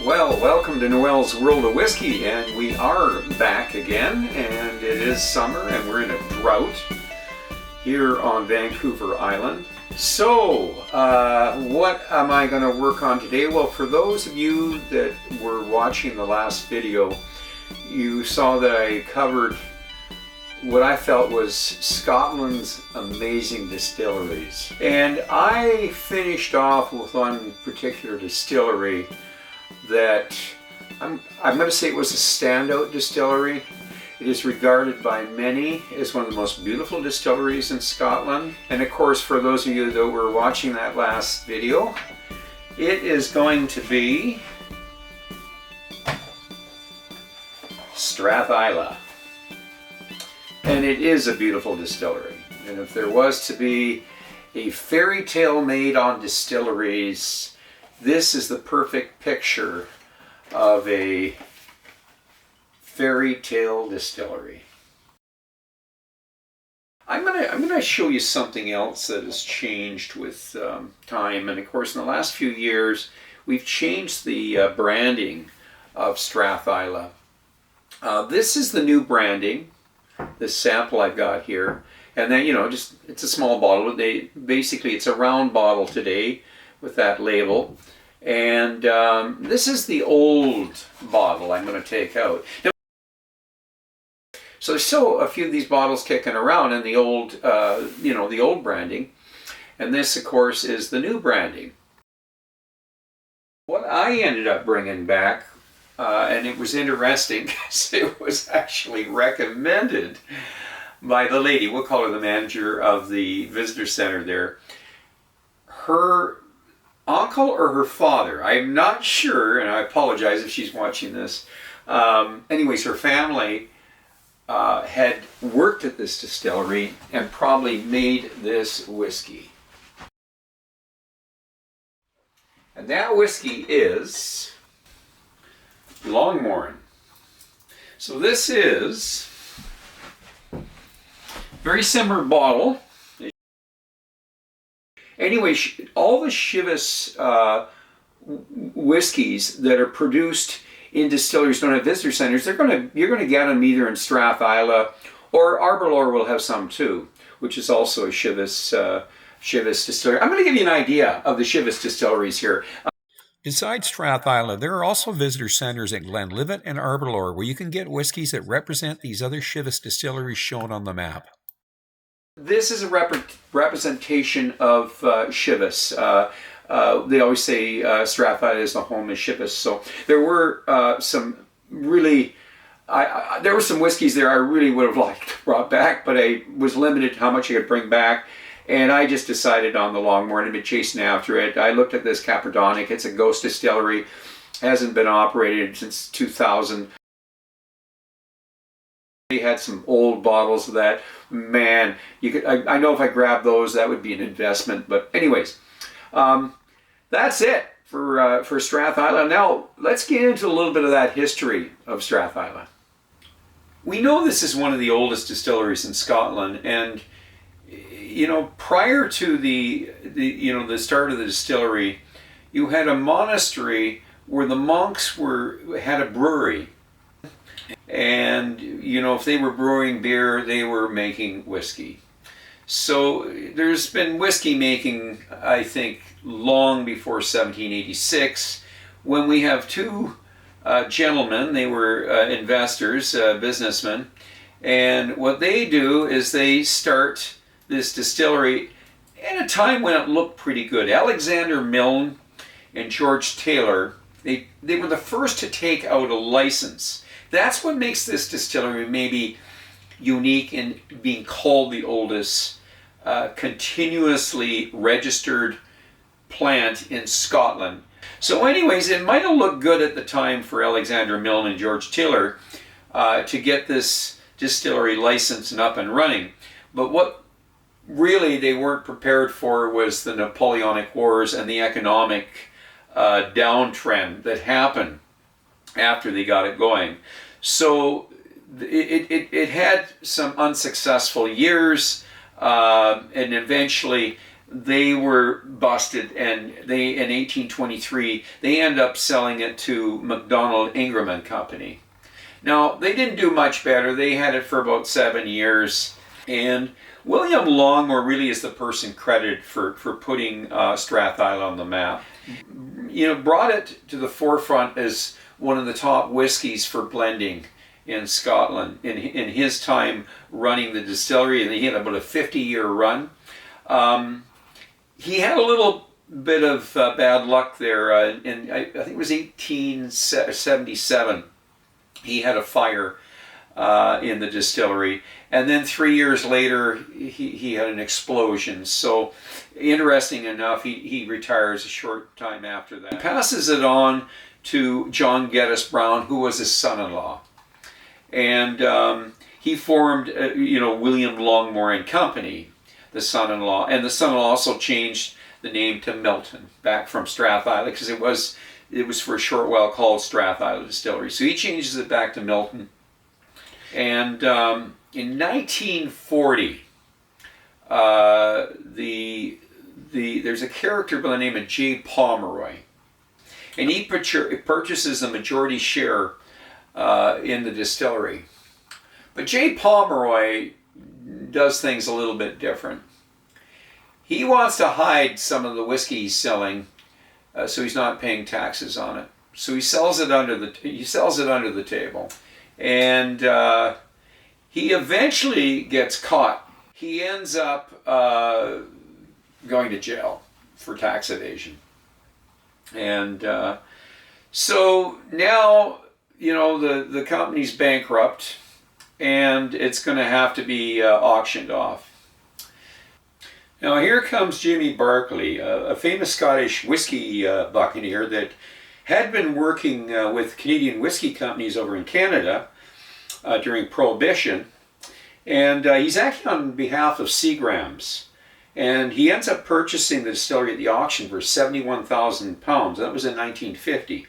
Well, welcome to Noel's World of Whiskey, and we are back again, and it is summer, and we're in a drought here on Vancouver Island. So, what am I going to work on today? Well, for those of you that were watching the last video, you saw that I covered what I felt was Scotland's amazing distilleries. And I finished off with one particular distillery that I'm going to say it was a standout distillery. It is regarded by many as one of the most beautiful distilleries in Scotland. And of course, for those of you that were watching that last video, it is going to be Strathisla. And it is a beautiful distillery. And if there was to be a fairy tale made on distilleries, this is the perfect picture of a fairy tale distillery. I'm gonna show you something else that has changed with time. And of course, in the last few years, we've changed the branding of Strathisla. This is the new branding. This sample I've got here, and then just it's a small bottle. Basically it's a round bottle today with that label, and this is the old bottle I'm going to take out. Now, so there's still a few of these bottles kicking around in the old, the old branding, and this of course is the new branding. What I ended up bringing back. And it was interesting because it was actually recommended by the lady, we'll call her the manager of the visitor center there. Her uncle or her father, I'm not sure, and I apologize if she's watching this. Anyways, her family had worked at this distillery and probably made this whiskey. And that whiskey is Longmorn. So this is very similar bottle. Anyway, all the Chivas whiskeys that are produced in distilleries don't have visitor centers. You're going to get them either in Strathisla or Arbor will have some too, which is also a Chivas distillery. I'm going to give you an idea of the Chivas distilleries here. Besides Strathisla, there are also visitor centers at Glenlivet and Arbor where you can get whiskeys that represent these other Chivas distilleries shown on the map. This is a representation of Chivas. They always say Strathisla is the home of Chivas. So there were some really, there were some whiskeys there I really would have liked brought back, but I was limited to how much I could bring back. And I just decided on the Longmorn and been chasing after it. I looked at this Caperdonic. It's a ghost distillery. Hasn't been operated since 2000. They had some old bottles of that. Man, you could. I know if I grabbed those, that would be an investment. But anyways, that's it for Strathisla. Now let's get into a little bit of that history of Strathisla. We know this is one of the oldest distilleries in Scotland, and prior to the start of the distillery, you had a monastery where the monks had a brewery, and if they were brewing beer, they were making whiskey. So there's been whiskey making, I think, long before 1786, when we have two gentlemen. They were investors, businessmen, and what they do is they start this distillery at a time when it looked pretty good. Alexander Milne and George Taylor, they were the first to take out a license. That's what makes this distillery maybe unique in being called the oldest continuously registered plant in Scotland. So anyways, it might have looked good at the time for Alexander Milne and George Taylor to get this distillery licensed and up and running. But what really they weren't prepared for was the Napoleonic Wars and the economic downtrend that happened after they got it going. So it had some unsuccessful years, and eventually they were busted, and they, in 1823, they end up selling it to MacDonald Ingram and Company. Now, they didn't do much better. They had it for about 7 years, and William Longmore really is the person credited for putting Strathisla on the map. You know, brought it to the forefront as one of the top whiskies for blending in Scotland in his time running the distillery, and he had about a 50-year run. He had a little bit of bad luck there. In I think it was 1877. He had a fire in the distillery, and then 3 years later he had an explosion. So interesting enough, he retires a short time after that. He passes it on to John Geddes Brown, who was his son-in-law, and he formed William Longmore and Company, the son-in-law, and the son-in-law also changed the name to Milton, back from Strathisla, because it was for a short while called Strathisla Distillery. So he changes it back to Milton. And in 1940, there's a character by the name of J. Pomeroy, and he purchases a majority share in the distillery. But J. Pomeroy does things a little bit different. He wants to hide some of the whiskey he's selling, so he's not paying taxes on it. So he sells it under the table, and he eventually gets caught. He ends up going to jail for tax evasion, and so now the company's bankrupt, and it's going to have to be auctioned off. Now here comes Jimmy Barclay, a famous Scottish whiskey buccaneer that had been working with Canadian whiskey companies over in Canada during Prohibition, and he's acting on behalf of Seagram's, and he ends up purchasing the distillery at the auction for £71,000. That was in 1950.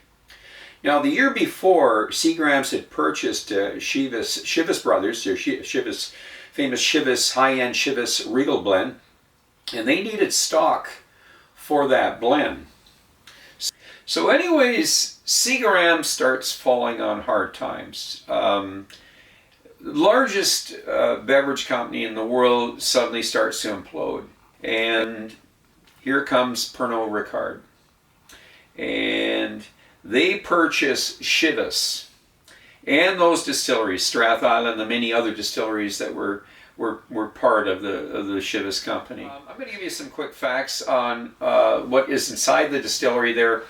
Now, the year before, Seagram's had purchased Chivas Brothers, their famous Chivas, high-end Chivas Regal blend, and they needed stock for that blend. So anyways, Seagram starts falling on hard times. The largest beverage company in the world suddenly starts to implode. And here comes Pernod Ricard. And they purchase Chivas and those distilleries, Strathisla and the many other distilleries that were part of the Chivas company. I'm going to give you some quick facts on what is inside the distillery there.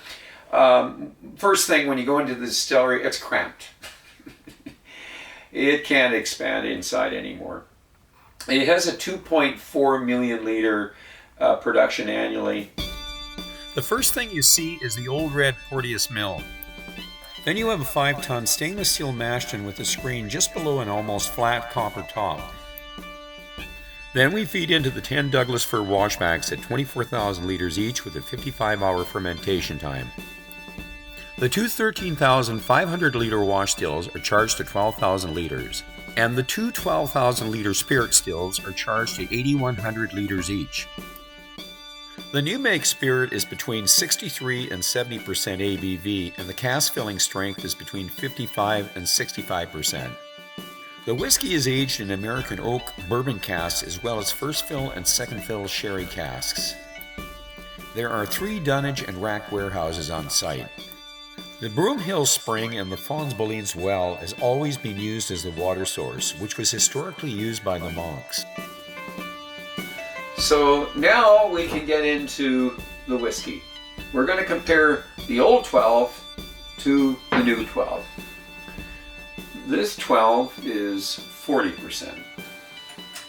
First thing, when you go into the distillery, it's cramped. It can't expand inside anymore. It has a 2.4 million liter production annually. The first thing you see is the old red Porteous mill. Then you have a 5-ton stainless steel mash tun with a screen just below an almost flat copper top. Then we feed into the 10 Douglas fir washbacks at 24,000 liters each with a 55-hour fermentation time. The two 13,500 liter wash stills are charged to 12,000 liters, and the two 12,000 liter spirit stills are charged to 8,100 liters each. The new make spirit is between 63 and 70% ABV, and the cask filling strength is between 55 and 65%. The whiskey is aged in American oak bourbon casks as well as first fill and second fill sherry casks. There are 3 dunnage and rack warehouses on site. The Broom Hill Spring and the Fons Bolines Well has always been used as the water source, which was historically used by the monks. So now we can get into the whiskey. We're going to compare the old 12 to the new 12. This 12 is 40%.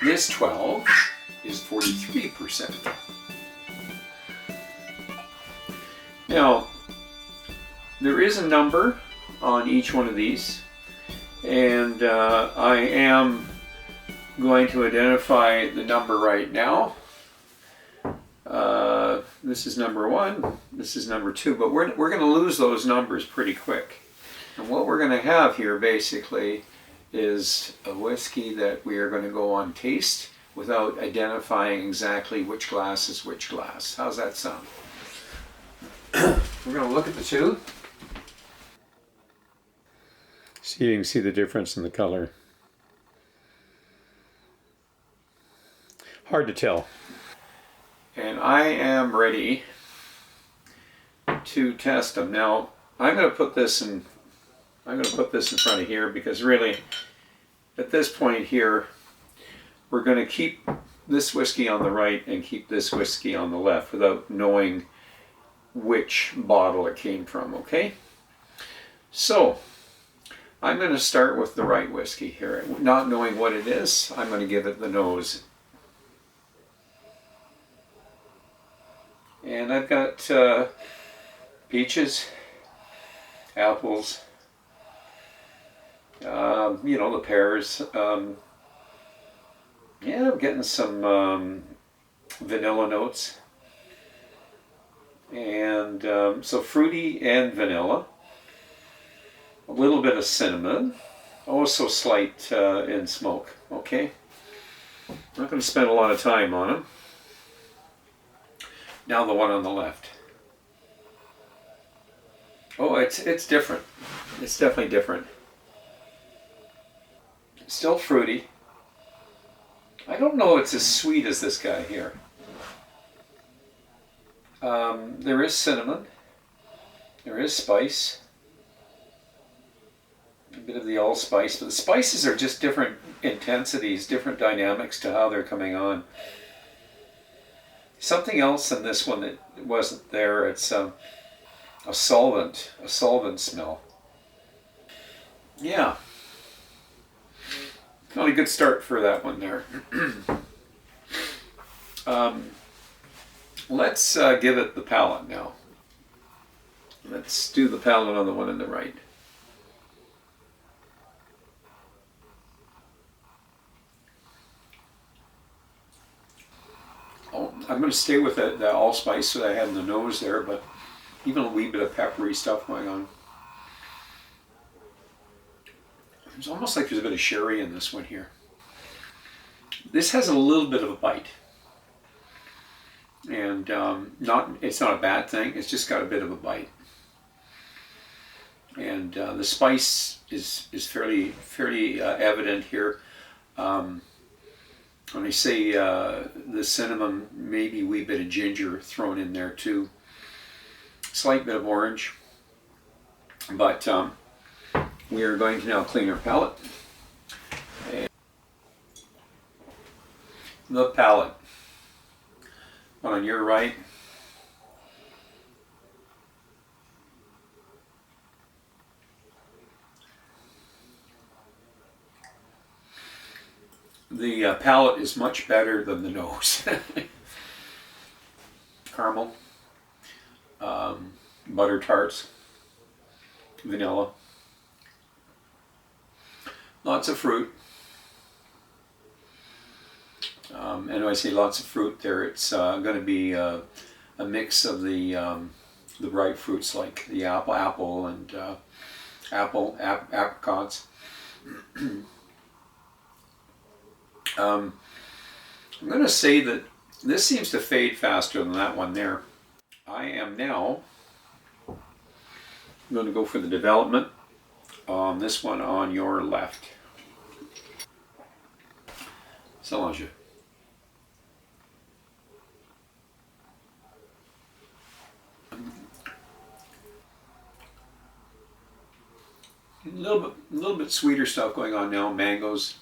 This 12 is 43%. Now, there is a number on each one of these, and I am going to identify the number right now. This is number 1, this is number 2, but we're going to lose those numbers pretty quick. And what we're going to have here basically is a whiskey that we are going to go on taste without identifying exactly which glass is which glass. How's that sound? We're going to look at the two. So you can see the difference in the color. Hard to tell. And I am ready to test them. Now, I'm going to put this in front of here because really, at this point here, we're going to keep this whiskey on the right and keep this whiskey on the left without knowing which bottle it came from, okay? So, I'm going to start with the right whiskey here. Not knowing what it is, I'm going to give it the nose. And I've got peaches, apples, you know, the pears. Yeah, I'm getting some vanilla notes. And so fruity and vanilla. A little bit of cinnamon. Also slight in smoke. Okay. I'm not going to spend a lot of time on them. Now the one on the left. Oh, it's different. It's definitely different. Still fruity. I don't know it's as sweet as this guy here. There is cinnamon. There is spice. A bit of the allspice, but the spices are just different intensities, different dynamics to how they're coming on. Something else in this one that wasn't there, it's a solvent smell. Yeah. Not a good start for that one there. Let's give it the palate now. Let's do the palate on the one on the right. Oh, I'm going to stay with the allspice that I had in the nose there, but even a wee bit of peppery stuff going on. It's almost like there's a bit of sherry in this one here. This has a little bit of a bite. And it's not a bad thing, it's just got a bit of a bite. And the spice is fairly evident here. When I say the cinnamon, maybe a wee bit of ginger thrown in there too. Slight bit of orange. But we are going to now clean our palate. And the palate. On your right. The palate is much better than the nose. Caramel, butter tarts, vanilla, lots of fruit. And when I say lots of fruit there, it's going to be a mix of the ripe fruits like the apple and apricots. I'm going to say that this seems to fade faster than that one there. I am now going to go for the development on this one on your left. Solange. A little bit sweeter stuff going on now. Mangoes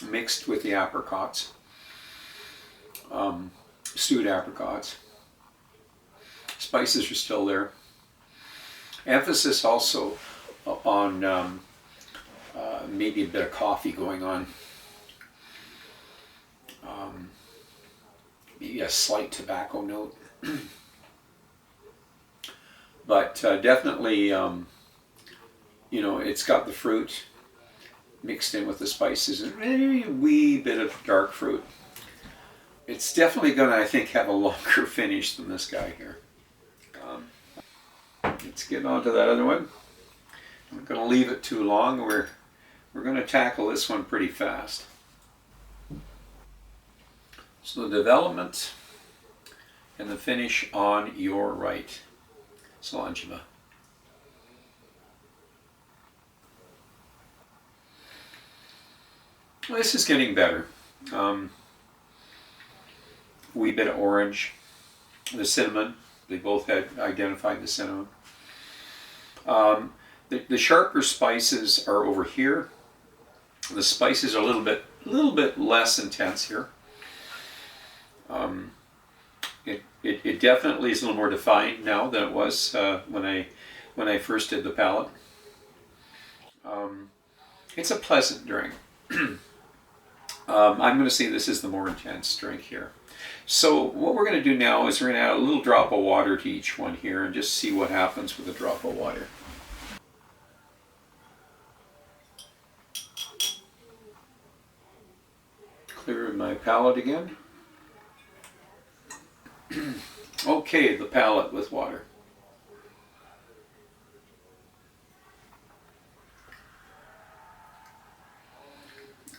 mixed with the apricots, stewed apricots. Spices are still there. Emphasis also on maybe a bit of coffee going on. Maybe a slight tobacco note. But definitely, you know, it's got the fruit mixed in with the spices and a wee bit of dark fruit. It's definitely going to, I think, have a longer finish than this guy here. Let's get on to that other one. I'm not going to leave it too long. We're going to tackle this one pretty fast. So the development and the finish on your right. Slàinte. Well, this is getting better. Wee bit of orange, the cinnamon. They both had identified the cinnamon. The sharper spices are over here. The spices are a little bit less intense here. It definitely is a little more defined now than it was when I first did the palate. It's a pleasant drink. I'm going to say this is the more intense drink here. So what we're going to do now is we're going to add a little drop of water to each one here and just see what happens with a drop of water. Clear my palate again. Okay, the palate with water.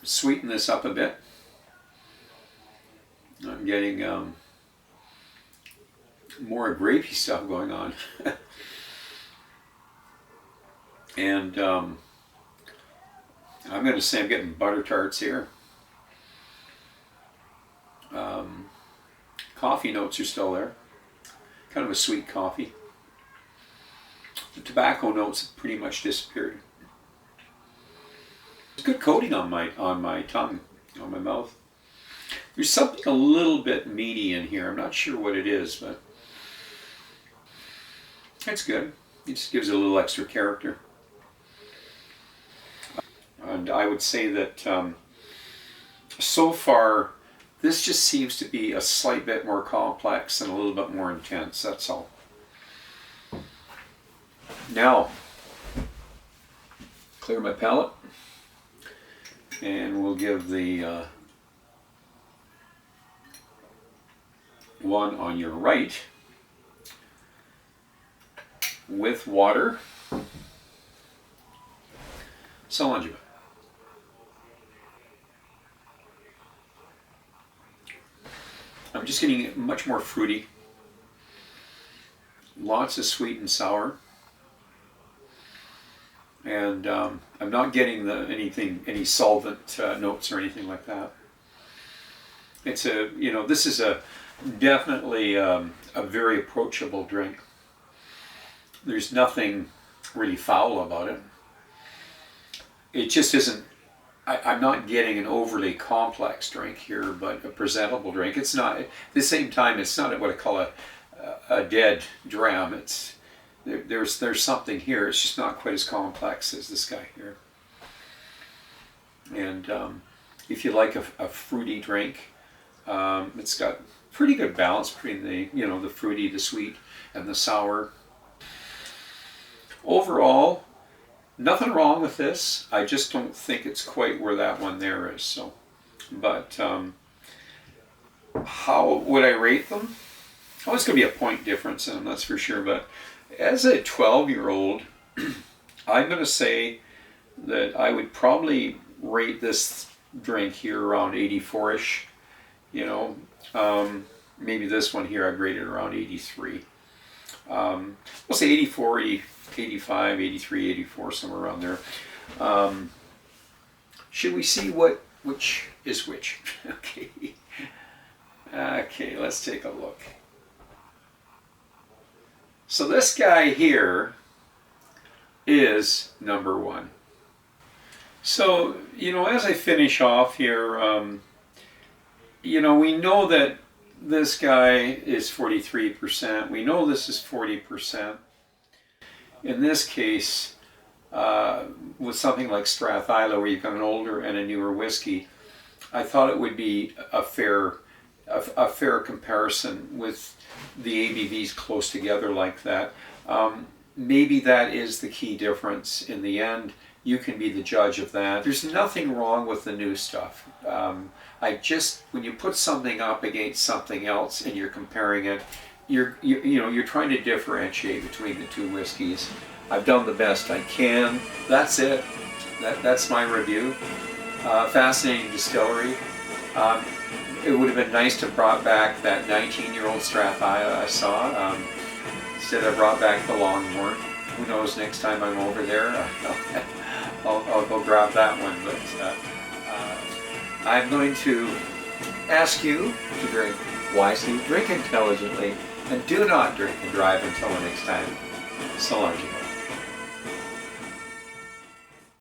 Sweeten this up a bit. I'm getting more grapey stuff going on. And I'm going to say I'm getting butter tarts here. Coffee notes are still there. Kind of a sweet coffee. The tobacco notes have pretty much disappeared. It's good coating on my tongue, on my mouth. There's something a little bit meaty in here. I'm not sure what it is, but it's good. It just gives it a little extra character. And I would say that so far, this just seems to be a slight bit more complex and a little bit more intense, that's all. Now, clear my palate, and we'll give the one on your right with water. Slàinte. I'm just getting much more fruity. Lots of sweet and sour. And I'm not getting any solvent notes or anything like that. It's this is definitely a very approachable drink. There's nothing really foul about it. It just isn't. I'm not getting an overly complex drink here, but a presentable drink. It's not, at the same time, it's not what I call a dead dram. It's there's something here. It's just not quite as complex as this guy here. And if you like a fruity drink, it's got pretty good balance between the fruity, the sweet, and the sour. Overall, nothing wrong with this. I just don't think it's quite where that one there is. So, but how would I rate them? Oh, it's going to be a point difference in them, that's for sure. But as a 12-year-old, I'm going to say that I would probably rate this drink here around 84-ish. Maybe this one here I'd rate it around 83. We'll say 84, 85, 83, 84, somewhere around there. Should we see which is which? Okay. Okay, let's take a look. So this guy here is number one. So, as I finish off here, we know that this guy is 43%. We know this is 40%. In this case, with something like Strathisla, where you've got an older and a newer whiskey, I thought it would be a fair comparison with the ABVs close together like that. Maybe that is the key difference in the end. You can be the judge of that. There's nothing wrong with the new stuff. When you put something up against something else and you're comparing it, you're trying to differentiate between the two whiskeys. I've done the best I can. That's it. That's my review. Fascinating distillery. it would have been nice to brought back that 19-year-old Strathisla I saw. Instead, I brought back the Longhorn. Who knows? Next time I'm over there, I'll go grab that one. But I'm going to ask you to drink wisely, drink intelligently, and do not drink and drive until the next time. So long, you.